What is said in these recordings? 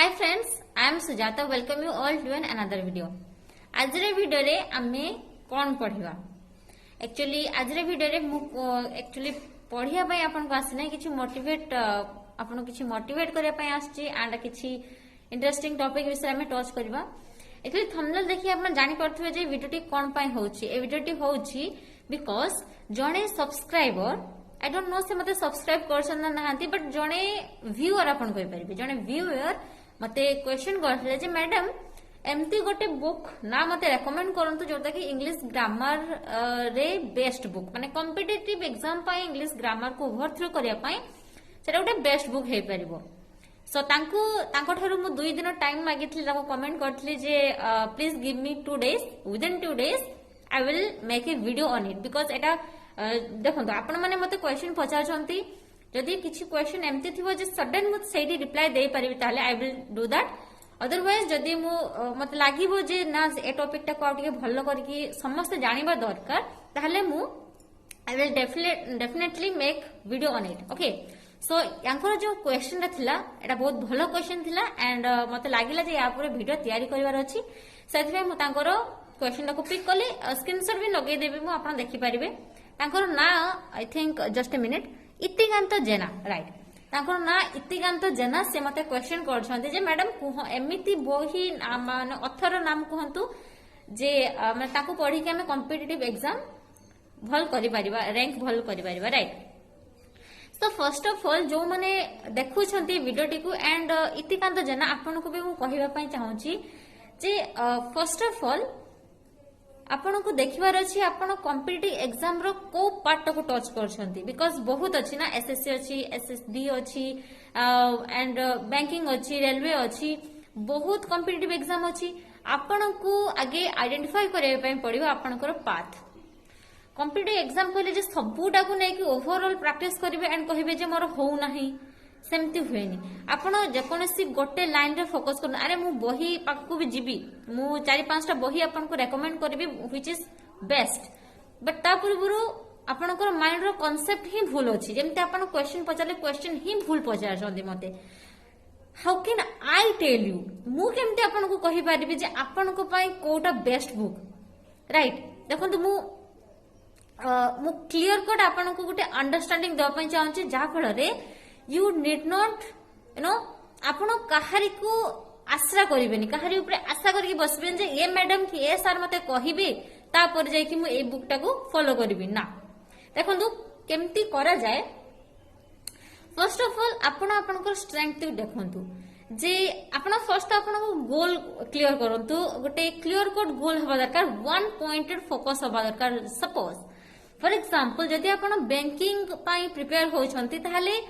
Hi friends, I am Sujata. Welcome you all to another video. आज रे video रे आमे कौन पढ़िबा एक्चुअली आज रे वीडियो रे मु एक्चुअली पढ़िया पई आपन को आसी नै किछि मोटिवेट आपन किछि मोटिवेट करिया पई आछि एंड किछि इंटरेस्टिंग टॉपिक विषय में टच करबा। एक्चुअली थंबनेल देखि आपन जानि परथबे जे वीडियोटी कोन पई होछि। ए वीडियोटी होछि बिकॉज़ जणे सब्सक्राइबर आई डोंट नो से मते सब्सक्राइब करछन ना नाहंती बट जणे व्यूअर आपन कहि परिबे। जणे व्यूअर मते क्वेश्चन करथले जे मैडम एमती गोटे बुक ना मते रेकमेंड करंतु जोटा कि इंग्लिश ग्रामर रे बेस्ट बुक माने कॉम्पिटिटिव एग्जाम पाई इंग्लिश ग्रामर को ओवरथ्रो करिया पाई सेटा गोटे बेस्ट बुक हे परिबो। सो तांको ठारू मु 2 दिन टाइम मागिथली ताको कमेंट करथली जे please give me 2 days within 2 days I will make a video on it because एटा देखंतु आपण माने मते क्वेश्चन पचारछंती जदि किछि क्वेश्चन एमती थिबो जे सडन मु सेडी रिप्लाई देई परिबि ताले I will do that. Otherwise जदि मु मते लागिबो जे ना ए टॉपिक टा को आउ टिके भलो करके समस्त जानिबा दरकार ताले मु I will definitely make video on it. Okay so यांकर जो क्वेश्चन थिला एटा बहुत भलो क्वेश्चन थिला एंड मते लागिला जे या पर वीडियो तयारी करबार अछि सेथि मु तांकर क्वेश्चन को पिक कले स्क्रीनशॉट भी लगे देबे मु आपण देखि परिबे। तांकर ना I think just a minute इतिकांत जेना राइट तांकर ना इतिकांत जेना से मते क्वेश्चन करछन्ते जे मैडम कुह एमिति बोही माने अथर नाम कहंतु जे माने ताको पढी के हम कॉम्पिटिटिव एग्जाम भल करि परिबा रैंक भल करि परिबा right. So first of all जो माने देखु छन्ती वीडियोटी को एंड इतिकांत जेना आपन को भी मु कहिबा पई चाहूची जे फर्स्ट ऑफ ऑल आपण को देखिबार अछि आपण कॉम्पिटिटिव एग्जाम रो को पार्ट को टच करछन्ती बिकॉज़ बहुत अछि ना एसएससी अछि एसएसडी अछि एंड बैंकिंग अछि रेलवे अछि बहुत कॉम्पिटिटिव एग्जाम अछि। आपण को आगे आइडेंटिफाई करे पय पड़िबो आपनकर पाथ। कॉम्पिटिटिव एग्जाम कहले जे सबुटा को नै कि ओवरऑल प्रैक्टिस करिवे एंड कहिबे जे मोर हो नाही सेमती हुएनी। आपण जेकोनसी गोटे लाइन रे फोकस करन अरे मु बही पाखु भी जीबी मु 4-5 टा बही आपन को रेकमेंड करबी व्हिच इज बेस्ट बट ता पूर्वरु आपनकर माइंड रो कांसेप्ट ही भूल अछि। जेमते आपण क्वेश्चन पचाले क्वेश्चन ही भूल पचार छथि मते how can I tell you मु केमते आपन को कहि परिबी जे आपन को पई कोटा बेस्ट बुक राइट। देखंतु मु क्लियर कट आपन को गुटे अंडरस्टैंडिंग दवा पई चाहूची जा फल रे you need not you know आपण कहारी को आश्रा करिवेनी कहारी ऊपर आशा करके बसबेन जे ए मैडम कि ए सर मते कहिबे तापर जाय कि मु ए बुकटा को फॉलो करबी ना। देखंतु केमती करा जाय फर्स्ट ऑफ ऑल आपनकर स्ट्रेंथ देखंतु जे आपण फर्स्ट आपण गोल क्लियर करंतु गोटे क्लियर कट गोल हबा दरकार वन पॉइंटेड फोकस हबा दरकार। सपोज फॉर एग्जांपल जदि आपण बैंकिंग पाई प्रिपेयर होछंती ताले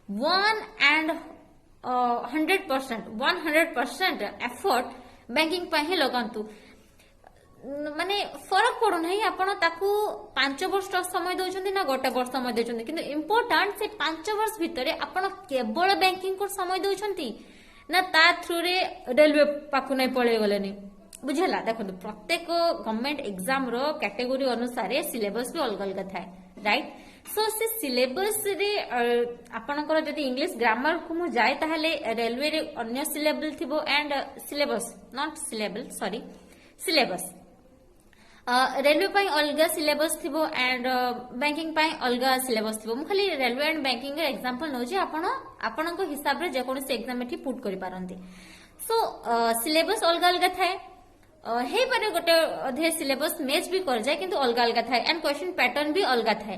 100% एफर्ट बैंकिंग पाई ही लगांतु माने फरक पड़ो नहीं आपण ताकू 5 वर्ष समय दउछंती ना गोटे वर्ष समय दउछंती किंतु इंपोर्टेंट से 5 वर्ष भितरे आपण केवल बैंकिंग को समय दउछंती ना ता थ्रू रे रेलवे पाकू नै पळे गलेनी बुझला। देखो प्रत्येक गवर्नमेंट एग्जाम रो कैटेगरी अनुसार सिलेबस भी अलग अलग थाए राइट। सो से सिलेबस रे आपनकर जदि इंग्लिश ग्रामर को मु जाय ताहले रेलवे रे अन्य सिलेबल थिबो and syllabus not syllable sorry syllabus railway पाई अलगा सिलेबस थिबो एंड बैंकिंग पाई अलगा सिलेबस थिबो। मु खाली रेलवे एंड बैंकिंग रे एग्जांपल नोजी आपनको हिसाब रे जे कोनसे एग्जाम एठी पुट करि पारंती। सो सिलेबस अलगा अलगा थाए हे पारे गोटे अधे सिलेबस मैच भी कर जाए किंतु अलगा अलगा थाए एंड क्वेश्चन पैटर्न भी अलगा थाए।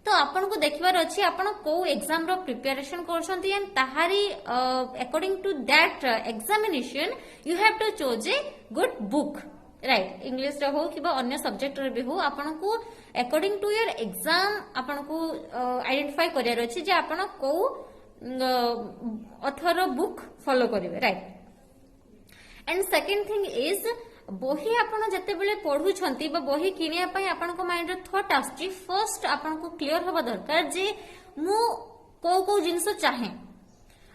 तो आपन को देखिबार अछि आपन को एग्जाम रो प्रिपरेशन करछंती एंड ताहारी according to that examination you have to choose a good book right. English रे हो किबा अन्य सब्जेक्ट रे भी हो आपन को अकॉर्डिंग टू योर एग्जाम आपन को आइडेंटिफाई करियर अछि जे आपन को ऑथर बुक फॉलो करिवे right. And second thing is बही आपण जते बेले पढु छंती बा बही किनिया पई आपण को माइंड रे थॉट आछि फर्स्ट आपण को क्लियर होबा दरकार जे मु को जिंस चाहे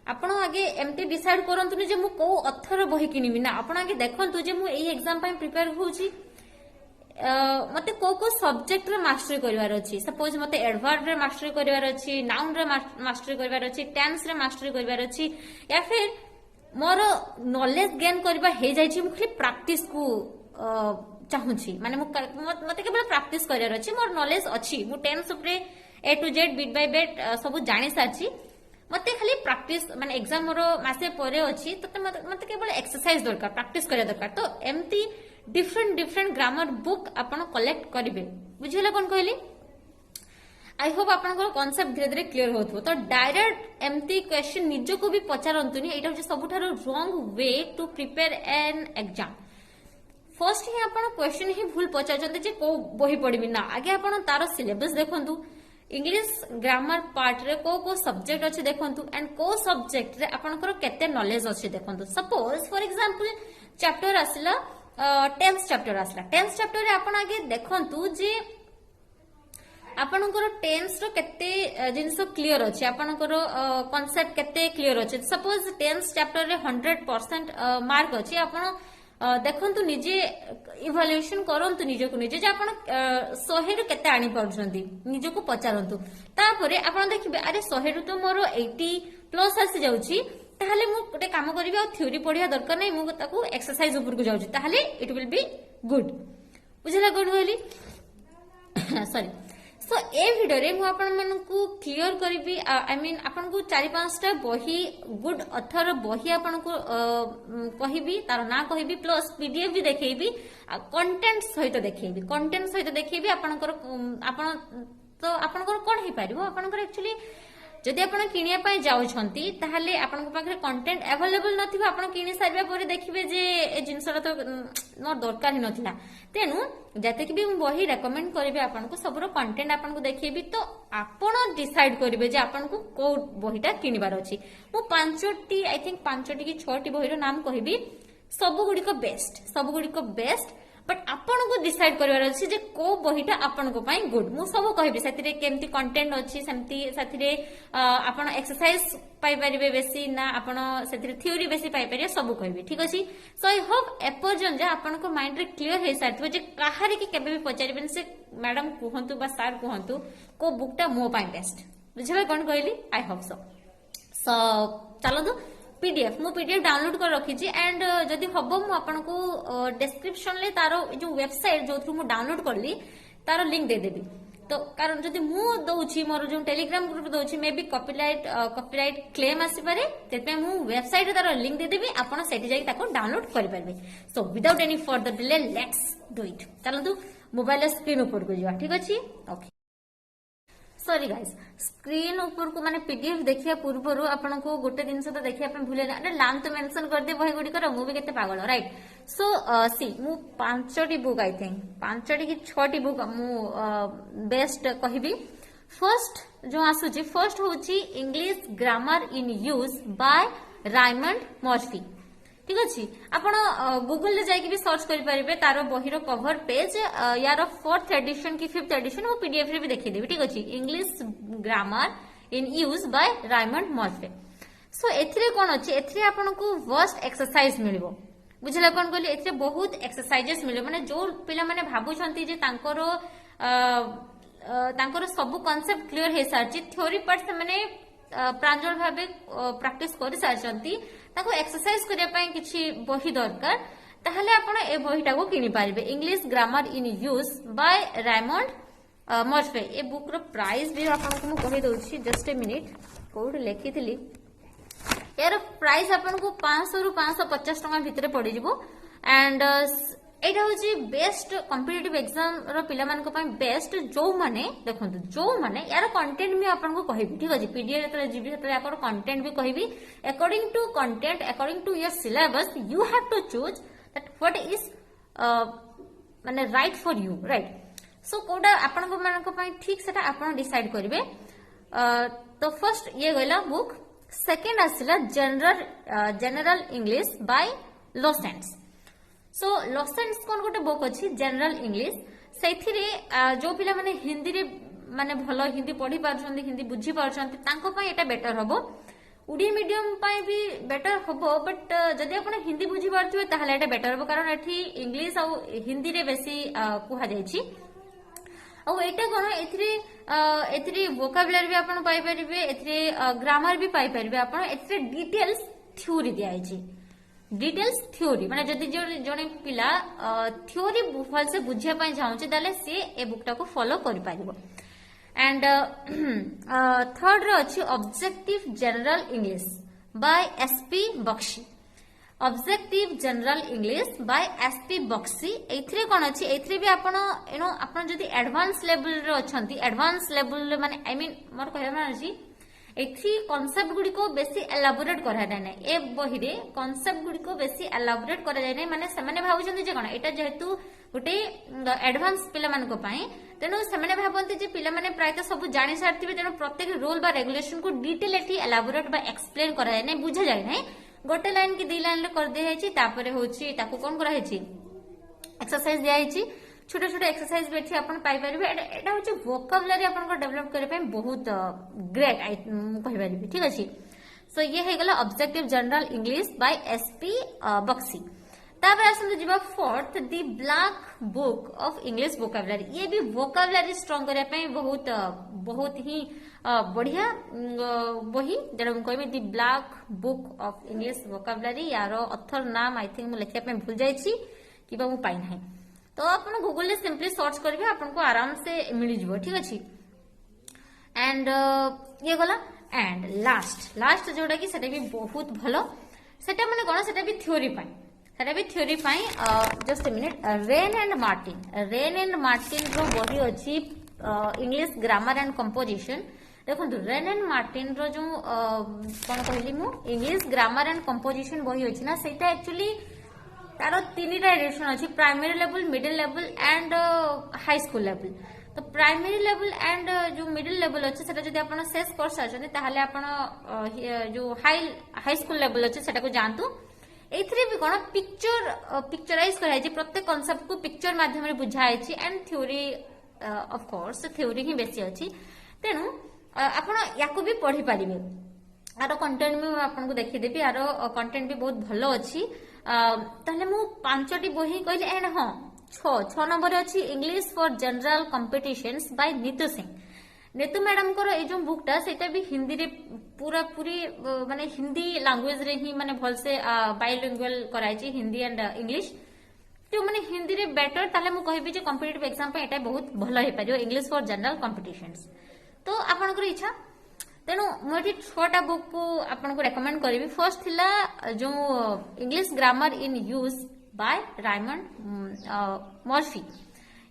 आपण आगे एमटी डिसाइड करंतु जे मु को अथर बही किनिबी ना आपण आगे देखंतु जे मु एई एग्जाम पई प्रिपेयर होउची मते को सब्जेक्ट रे मास्टरी करिवार अछि। सपोज मते एडवर्ब रे मास्टरी करिवार अछि नाउन रे मास्टरी करिवार अछि टेंस रे मास्टरी करिवार अछि या फिर मोर नॉलेज गेन करबा हे जाई छी, मु खाली प्रैक्टिस को चाहूची, माने मते केवल प्रैक्टिस करियर अछि, मोर नॉलेज अछि, मु टेंस उपरे A to Z bit by bit सब जानि सारछि, मते खाली प्रैक्टिस माने एग्जाम मोर मासे परे अछि, तो मते केवल एक्सरसाइज दरकार, प्रैक्टिस करिया दरकार। तो एमती डिफरेंट डिफरेंट ग्रामर बुक आपण कलेक्ट करिवे, बुझिला कोन कहली। आई होप आपनकर कॉन्सेप्ट धीरे धीरे क्लियर होथो। तो डायरेक्ट एमती क्वेश्चन निजो को भी पचारंतुनी, एटा होची सबुठारो wrong way to prepare an exam. First ही आपण क्वेश्चन ही भूल पचारचंते जे को बही पढिबी ना, आगे आपण तारो सिलेबस देखंतु, इंग्लिश ग्रामर पार्ट रे को सब्जेक्ट अछि देखंतु, एंड को सब्जेक्ट रे आपनकर केते नॉलेज अछि देखंतु। सपोज फॉर एग्जांपल चैप्टर आसिला 10th चैप्टर आसिला, 10th चैप्टर रे आपण आगे देखंतु जे आपनकर टेंस रो केते जिंस क्लियर अछि, आपनकर कांसेप्ट केते क्लियर अछि। सपोज 10th चैप्टर रे 100% मार्क अछि, आपण देखंतु निजे इवैल्यूएशन करंतु निजे को निजे जे आपण 100 रु केते आनी पाउछंती, निजे को पचारंतु। तापरे आपण देखिबे अरे 100 रु तो मोर 80 प्लस आसी जाउची, ताहले मु गोटे काम करबी, आ थ्योरी पढिया दरकार नै, मु ताकू एक्सरसाइज ऊपर को जाउची, ताहले इट विल बी गुड। बुझला कोन कहली सॉरी। सो ए वीडियो रे मु आपण मानकू क्लियर करबी, आई मीन आपण को 4-5टा बही गुड अथर बही आपण को कहिबी, तार ना कहिबी, प्लस पीडीएफ भी देखैबी, कंटेंट सहित देखैबी, कंटेंट सहित देखैबी। आपणकर आपण तो आपणकर कोन हे पारिबो, आपणकर एक्चुअली जदि आपण किनिया पय जाउछंती ताहले आपनक पाखरे कंटेंट अवेलेबल नथिबा, आपण किनि सारिबा परे देखिबे जे ए जिंसरा तो मोर दरकार ही नथिला। तेनु जते कि भी मु बही रेकमेंड करबे आपनको सबरो कंटेंट आपनको देखिबी, तो आपण डिसाइड करबे जे आपनको को बहीटा किनिबार अछि। मु 5टी आई थिंक 5टी कि 6टी बहीर नाम कहबी, सब गुडी को बेस्ट, बट आपण को डिसाइड करबार अछि जे को बहीटा आपण को पई गुड। मु सब कहबी सेतिरे केमती कंटेंट अछि, सेमती साथिरे आपण एक्सरसाइज पाई परिबे बेसी ना, आपण सेतिरे थ्योरी बेसी पाई परिबे, सब कहबी, ठीक अछि। सो आई होप एपर्जन जे आपण को माइंड रे क्लियर हे सारथबो जे काहारे कि केबे भी पचारिबेन से मैडम कहंतु बा सर कहंतु को बुकटा मो पई बेस्ट, बुझबे कोन कहली। आई होप सो चलो पीडीएफ मु पीडीएफ डाउनलोड कर रखी छी, एंड जदि हबो मु आपनको डिस्क्रिप्शन ले तारो जो वेबसाइट जो थ्रू मु डाउनलोड करली तारो लिंक दे देबी। तो कारण जदि मु दउची मोर जो टेलीग्राम ग्रुप दउची मे भी कॉपीराइट क्लेम आसी पारे, तेतमे मु वेबसाइट तारो लिंक दे देबी, आपण सेठी जाई ताको डाउनलोड करि परबे। So without any further delay let's do it. चलंतु मोबाइल स्क्रीन ऊपर को जिवा, ठीक अछि। ओके सॉरी गाइस, स्क्रीन ऊपर को माने पीडीएफ देखिया पूर्वरु आपन को गोटे दिन तो देखिया पे भूले ना, नाम तो मेंशन कर दे बही गुडी कर, मु भी केते पागल, राइट। सो सी मु 5टी बुक आई थिंक 5टी कि 6टी बुक मु बेस्ट कहबी। फर्स्ट जो आसुची, फर्स्ट होची English grammar in use by Raymond Murphy, ठीक अछि। आपण गूगल रे जाई भी सर्च करि परिबे, तारो बहिरो कवर पेज यार 4th एडिशन की 5th एडिशन वो पीडीएफ रे भी देखि देबी, ठीक अछि। English grammar in use by Raymond Murphy. So एथिरे कोन अछि, एथिरे आपण को वर्स्ट एक्सरसाइज मिलिबो, बुझला कोन कहली। एथिरे बहुत एक्सरसाइजेस मिले, माने जो पिला माने भाबुछंती जे तांकर सब कांसेप्ट क्लियर हे सारची, थ्योरी पार्ट से माने प्रांजल भाबे प्रैक्टिस करि सारचंती, ताको एक्सरसाइज करिया पय किछि बही दरकार, ताहले आपण ए बहीटा को किनि पारिबे। English grammar in use by Raymond Murphy. ए बुक रो प्राइस भी आपण को कहि दउछि, जस्ट ए मिनिट कोड लेखिथिली। यार प्राइस आपण को 500 रु 550 टका भितरे पड़ी जिवो, एंड एटा होची बेस्ट कॉम्पिटिटिव एग्जाम रो पिला मान को पय बेस्ट। जो माने देखंतु, जो माने यार कंटेंट भी आपण को कहिबी, ठीक अछि। पीडीएफ रे जीबी रे याकर कंटेंट भी कहिबी, according to content, according to your syllabus you have to choose that what is माने right for you, right. So कोडा आपण को मान को पय ठीक सेटा आपण डिसाइड करिवे। तो फर्स्ट ये गइला बुक, सेकंड आसिला general English by Lucent's. So Lucent's कोन गोटे बुक अछि जनरल इंग्लिश, सेथिरे जो पिला माने हिंदी रे माने भलो हिंदी पढ़ी पारछंती, हिंदी बुझी पारछंती, तांको पय एटा बेटर हबो। उडी मीडियम पय भी बेटर हबो, बट जदि आपण हिंदी बुझी पारथिबे ताहले एटा बेटर हबो, कारण एठी इंग्लिश आ हिंदी रे बेसी कुहा जायछि। आ एटा कोन एथिरे वोकाबुलरी भी आपण पाई परिबे, एथिरे ग्रामर भी पाई परिबे, आपण एथिरे डिटेल्स थ्योरी दियाइछि। डिटेल्स थ्योरी माने जदि जने पिला थ्योरी भल से बुझिया पई चाहूचे ताले से ए बुकटा को फॉलो करि पारिबो। एंड थर्ड रे अछि objective general English by SP Bakshi. Objective general English by SP Bakshi एथरे कोन अछि एथरे भी आपण एनो आपण जदि एडवांस लेवल रे अछंती एडवांस लेवल माने आई मीन मोर कहबा अछि एथि कांसेप्ट गुडी को बेसी एलाबोरेट करा जाय नै ए बही रे कांसेप्ट गुडी को बेसी एलाबोरेट करा जाय नै माने से माने भाबुचंती जे कोन एटा जेहेतु गोटे एडवांस पिला मान को पई तेनो से माने भाबंती जे पिला माने प्रायत सब जानि सारथिबे तेनो प्रत्येक रूल बा रेगुलेशन को डिटेल एथि एलाबोरेट बा एक्सप्लेन करा जाय नै बुझा जाय नै गोटे लाइन की दी लाइन ले कर दे हैछि तापरे होछि ताको कोन करा हैछि एक्सरसाइज दिया हैछि छोटे छोटे एक्सरसाइज भी एठी आपण पाई परिबे एटा होछि वोकैबुलरी आपण को डेवलप करे पई बहुत ग्रेट आई कहि परिबे ठीक अछि। सो ये हे गला objective general English by S P Bakshi. तापर आसंत जिबा fourth the black book of English vocabulary ये भी वोकैबुलरी स्ट्रांग करे पई बहुत बहुत ही बढ़िया बही जरा कहबे the black book of English vocabulary यार ऑथर नाम आई थिंक मु लिखिया पे भूल जाई छी किबा मु पाई नाही तो आपण गूगल ले सिंपली सर्च करबे आपण को आराम से मिल जिवो ठीक अछि। एंड ये गला एंड लास्ट जोडा की सेटा भी बहुत भलो सेटा माने कोन सेटा भी थ्योरी पाई just a minute Wren and Martin रो बही अछि इंग्लिश ग्रामर एंड कंपोजिशन देखो रेन एंड मार्टिन रो जो कोन कहली मु इंग्लिश ग्रामर एंड कंपोजिशन बही अछि ना सेटा एक्चुअली तारो तीनटा एडिशन अछि primary level middle level and high school level. तो प्राइमरी लेवल एंड जो मिडिल लेवल अछि सेटा जदि आपण शेष कर साजने ताहाले आपण जो हाई स्कूल लेवल अछि सेटा को जानतु एथरे भी कोन पिक्चराइज कराइ जे प्रत्येक कांसेप्ट को पिक्चर माध्यम रे बुझाइ छी and theory of course theory ही बेसी अछि तेनु आपण याको भी पढी पारिबे आरो कंटेंट में आपन को देखि देबी आरो कंटेंट भी बहुत भलो अछि ताले मु पांचटी बही कहले एंड हां 6 नंबर अछि English for general competitions by Neetu Singh. Neetu madam को ए जो बुकटा सेटा भी हिंदी रे पूरा पूरी माने हिंदी लैंग्वेज रे ही माने भल से बाइलिंगुअल कराइ छी हिंदी एंड इंग्लिश जो माने हिंदी रे बेटर ताले मु कहबी जे कॉम्पिटिटिव एग्जाम पे एटा बहुत भलो हे पारियो इंग्लिश फॉर जनरल कॉम्पिटिशंस। तो आपन को इच्छा तेणु मुझे 6टा बुक को आपन को रेकमेंड करी। फर्स्ट थिला जो English grammar in use by Raymond Murphy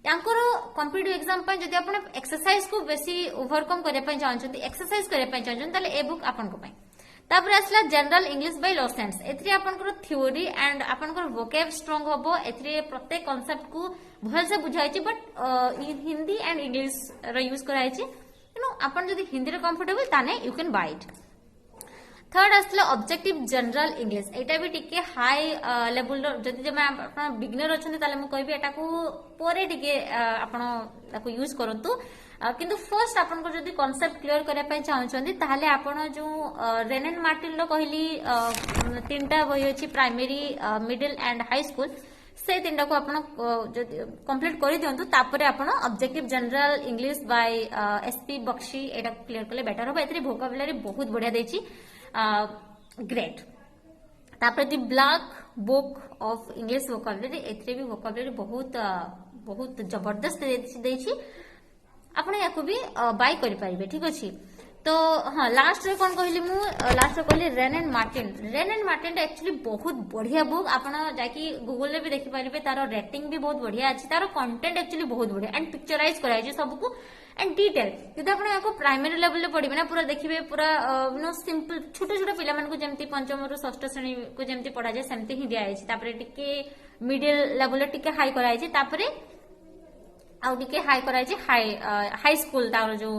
यांकर कॉम्पिटिटिव एग्जाम पे जदि आपन एक्सरसाइज को बेसी ओवरकम करे पय चाहछंती एक्सरसाइज करे पय चाहछन ताले ए बुक आपन को पय। तापर आसला जनरल इंग्लिश बाय लॉसेंस एथरे आपन को थ्योरी एंड आपन को वोकैब स्ट्रांग होबो एथरे प्रत्येक कांसेप्ट को भल से बुझाइ छी बट हिंदी एंड इंग्लिश रो यूज कराइ छी आपन जदि हिंदी रे कंफर्टेबल ताने you can buy it. Third आसला ऑब्जेक्टिव जनरल इंग्लिश एटा भी टिके हाई लेवल जदि जे आपन बिगिनर अछन ताले म कहबी एटा को पोरे टिके आपन ताको यूज करंतु किंतु फर्स्ट आपन को जदि कांसेप्ट क्लियर करे पय चाहछन ताले आपन जो रेन एंड मार्टिन लो कहली तीनटा बही अछि primary middle and high school से तीनटा को आपण कंप्लीट कर दियंतु तापरे आपण objective general English by SP Bakshi एटा क्लियर करले बेटर हो एतरे वोकैबुलरी बहुत बढ़िया देछि ग्रेट। तापरे the black book of English vocabulary एतरे भी वोकैबुलरी बहुत बहुत जबरदस्त देछि आपण याको भी बाय करि परिबे ठीक अछि। तो हाँ लास्ट रे कोन कहली मु लास्ट रे कहली रेन एंड मार्टिन एक्चुअली बहुत बढ़िया बुक आपण जाकी गूगल रे भी देखि पारिबे तारो रेटिंग भी बहुत बढ़िया अछि तारो कंटेंट एक्चुअली बहुत बढ़िया एंड पिक्चराइज कराइ छै सब को एंड डिटेल जदि आपण याको प्राइमरी लेवल ले पढिबे ना पूरा देखिबे पूरा नो सिंपल छोटे छोटे पिला मन को जेमति पंचम रु षष्ठ श्रेणी को जेमति पढा जाय सेमति ही दिया छै तापरे टिके मिडिल लेवल ले टिके हाई कराइ छै तापरे आउ टिके हाई कराइ छै हाई स्कूल तार जो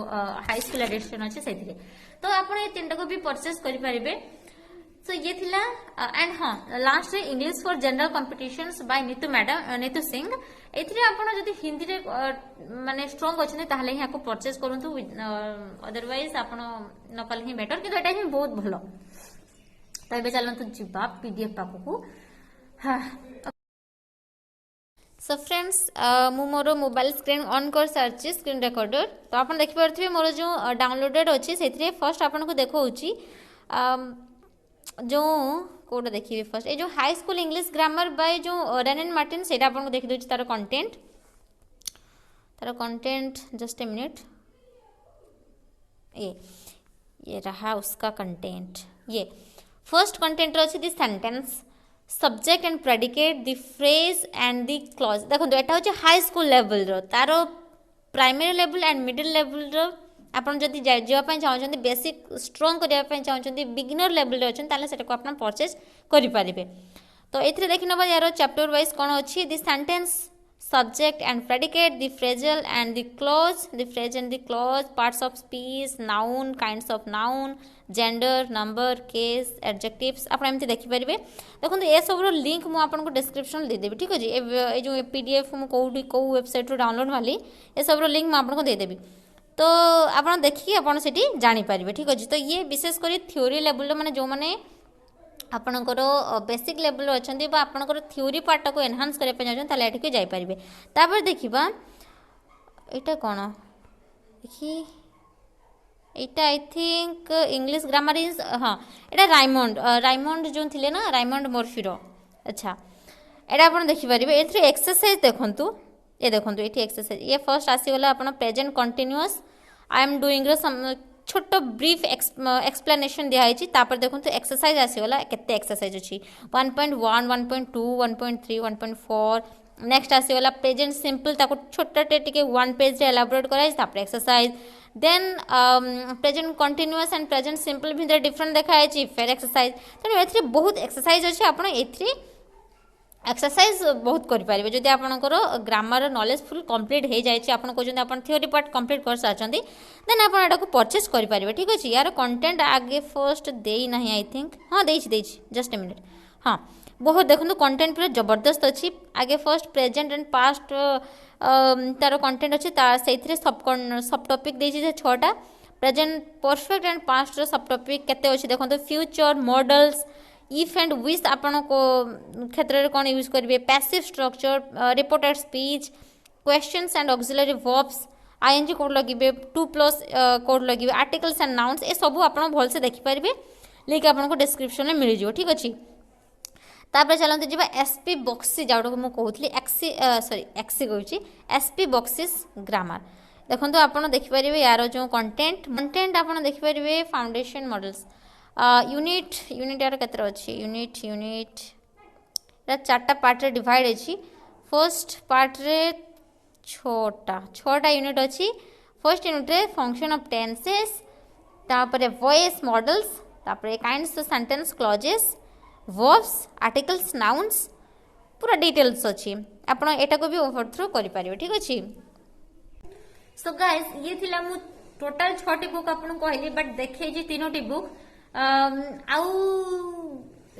हाई स्कूल एडिशन अछि सेथिरे। तो आपण ए तीनटा को भी परचेस करि परिबे। सो ये थिला एंड हां लास्ट रे English for general competitions by Neetu Singh एथिरे आपण जदि हिंदी रे माने स्ट्रांग अछि ताहले ही आपको परचेस करंतु अदरवाइज आपण नकल ही बेटर कि एटा ही बहुत भलो। तो एबे चलंतु जिबा पीडीएफ पाखु हां। सो फ्रेंड्स मु मोर मोबाइल स्क्रीन ऑन कर सारची स्क्रीन रिकॉर्डर तो आपण देखि परथिबे मोर जो डाउनलोडेड अछि सेथिरे फर्स्ट आपण को देखौची जो कोड देखिए फर्स्ट ये जो high school English grammar bye जो रेन एंड मार्टिन सेटा आपको देखि दोछि तार कंटेंट जस्ट ए मिनट ये रहा उसका कंटेंट। ये फर्स्ट कंटेंट अच्छी the sentence subject and predicate the phrase and the clause देखो एटा होचे हाई स्कूल लेवल रो तार primary level and middle level रो आपन जदि जाय चाहछन्ती बेसिक स्ट्रांग करिया पय चाहछन्ती बिगिनर लेवल रे अछन ताले सेटा को आपन परचेज करि परिबे। तो एथरे देखि नबा यारो चैप्टर वाइज कोन अछि the sentence subject and predicate the phrasal and the phrase and the clause parts of speech noun kinds of noun gender number case adjectives आपण एमती देखि परिबे। देखो ए सब रो लिंक मु आपन को डिस्क्रिप्शन दे देबी ठीक अछि ए जो पीडीएफ मु को वेबसाइट रो डाउनलोड वाली ए सब रो लिंक मु आपन को दे देबी तो आपण देखि आपण सेठी जानि परिबे ठीक अछि। तो ये विशेष करी थ्योरी लेवल रो माने जो माने आपणकर बेसिक लेवल अच्छा आपणकर थ्योरी पार्ट को एनहांस करने चाहते एटिक जापर। तापर देखा यहाँ कौन देखी यहाँ I think English grammar is हाँ यहाँ रायमंड जो थे ना रायमंड मोर्फीर अच्छा यहाँ आप देखिपारे ए एक्सरसाइज देखु ये देखो ये एक्सरसाइज ये फर्स्ट आसीगला आप present continuous I am doing छोट ब्रीफ एक्सप्लेनेशन दिखाई तापर देखो एक्सरसाइज आसीगला केते एक्सरसाइज अच्छी 1.1 1.2 1.3 1.4 नेक्स्ट आसीगला प्रेजेंट सिंपल ताको छोटे टिके 1 पेज रे एलाबोरेट कराई तापर exercise then present continuous and present simple भितर डिफरेंट देखाई फिर एक्सरसाइज तेणु एथरे बहुत एक्सरसाइज अच्छे आपण एथरे एक्सरसाइज बहुत करें जदि आपंकर ग्रामर नॉलेज फुल कंप्लीट हो जाए आप कहते थ्योरी पार्ट कंप्लीट कर सारी देन आप परचेज करेंगे ठीक अच्छे। यार कंटेंट आगे फर्स्ट देना आई थिंक हाँ देछि जस्ट ए मिनट हाँ बहुत देखो कंटेंट पूरा जबरदस्त अच्छी आगे फर्स्ट प्रेजेंट एंड पास्ट तार कंटेंट अच्छी से सब टॉपिक देछि 6टा प्रेजेंट परफेक्ट एंड पास्ट सब टॉपिक केते अच्छी देखो future modals if and wish आपण को क्षेत्र में कौन यूज करेंगे passive structure reported speech questions and auxiliary verbs ING code लगे 2+ कोड लगे आर्टिकल्स एंड नाउन्स ए सब आप भलसे देखिपारे लिंक आपको डिस्क्रिप्शन में मिल जाए ठीक अच्छे। तापर चलते जी एसपी बक्सी जोटा मुझे कहती एक्सी कहूँ एसपी बक्सिस ग्रामर देखो आप देखिपारे यार जो कंटेंट आप देखिपारे फाउंडेशन मॉडल्स यूनिट यार केतर अच्छी यूनिट 4टा पार्ट रे डिवाइड अच्छी फर्स्ट पार्ट रे 6टा यूनिट अच्छी फर्स्ट यूनिट रे फंक्शन ऑफ टेंसेस तापर वॉइस मॉडल्स तापर kinds of sentence clauses verbs articles nouns पूरा डिटेल्स अच्छी आपण एटा को भी ओवरथ्रो करि पारिबे ठीक अछि। सो गाइस ये थिला मु टोटल 6टी बुक आपन कहली बट देखे जे 3टी बुक आउ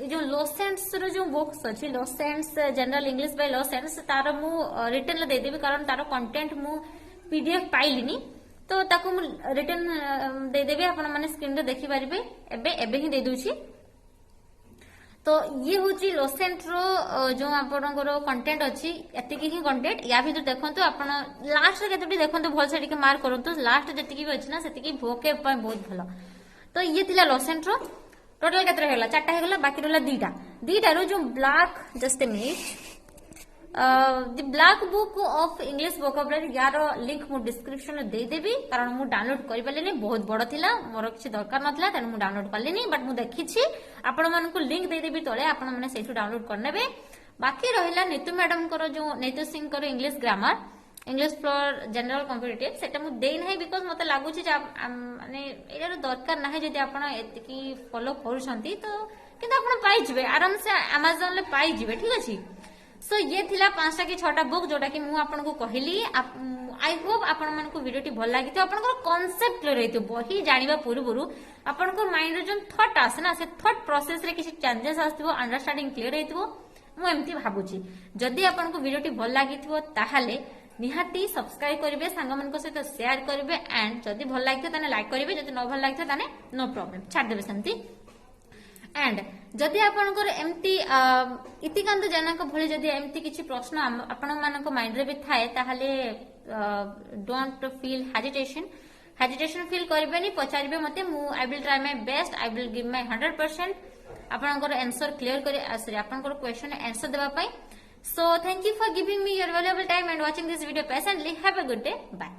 जो लोसेंट्स रो जो बुक्स अच्छी लोसेंट्स जनरल इंग्लिश बाय लोसेंट्स तार मु रिटर्न दे देबी कारण तार कंटेंट मु पीडीएफ पाइलिनी तो ताको मु रिटर्न दे देबी आपण माने स्क्रीन रे देखि पारिबे एबे ही दे दूची। तो ये होची लोसेंट रो जो आपनकर कंटेंट अच्छी एतिकी ही कंटेंट या भीतर देखंतु आपण लास्ट रे केतोटी देखंतु भल से टिके मार्क करंतु लास्ट जतिकी भी अछि ना सेतिकी भोके पय बहुत भलो। तो ये थिला लोसेंट रो टोटल केतरे होला 4टा हेगला बाकी रहला 2टा रो जो black just a minute the black book of English vocabulary यार लिंक मु डिस्क्रिप्शन में दे देबी कारण मु डाउनलोड करि पालेनी बहुत बड़ थिला मोर किछि दरकार नथला तेन मु डाउनलोड करलिनी बट मु देखिछि आपण मन को लिंक दे देबी तळे आपण माने सेठु डाउनलोड करनेबे। बाकी रहिला नीतू मैडम कर जो नीतू सिंह कर English grammar English for general competitive सेटा मु देई नाही बिकॉज मते लागु छी माने एटार दरकार नाही जदि आपण एतिकी फॉलो करूछंती तो किंतु आपण पाई जिवे आराम से Amazon ले पाई जिवे ठीक अछि। सो ये थिला 5टा कि 6टा बुक जोटा कि मु आपन को कहली आई होप आपण मन को वीडियो टी भल लागि तो आपन को कांसेप्ट रहितो बही जानिबा पूर्वरु आपन को माइंड रे जो थॉट आसे ना से थॉट प्रोसेस रे किछि चेंजेस आस्थिबो अंडरस्टैंडिंग क्लियर हेतिबो मु एम्ति भाबुची। जदि आपन को वीडियो टी भल लागिथिबो ताहाले निहाती सब्सक्राइब करिवे सांग मन को सहित शेयर करिवे एंड जदि भल लागिथो ताने लाइक करिवे जदि न भल लागिथो ताने नो प्रॉब्लम छाड़ देबे सेंती एंड जदि आपनकर एम्ति इतिकांत जनक भली जदि एम्ति किछि प्रश्न आपण मानक माइंड रे भी थाए ताहाले डोंट फील हेजिटेशन फील करिवेनी पचारिबे मते मु I will try my best I will give my 100% आपनकर आंसर क्लियर करे सॉरी आपनकर क्वेश्चन आंसर देबा पई. So thank you for giving me your valuable time and watching this video patiently. Have a good day. Bye.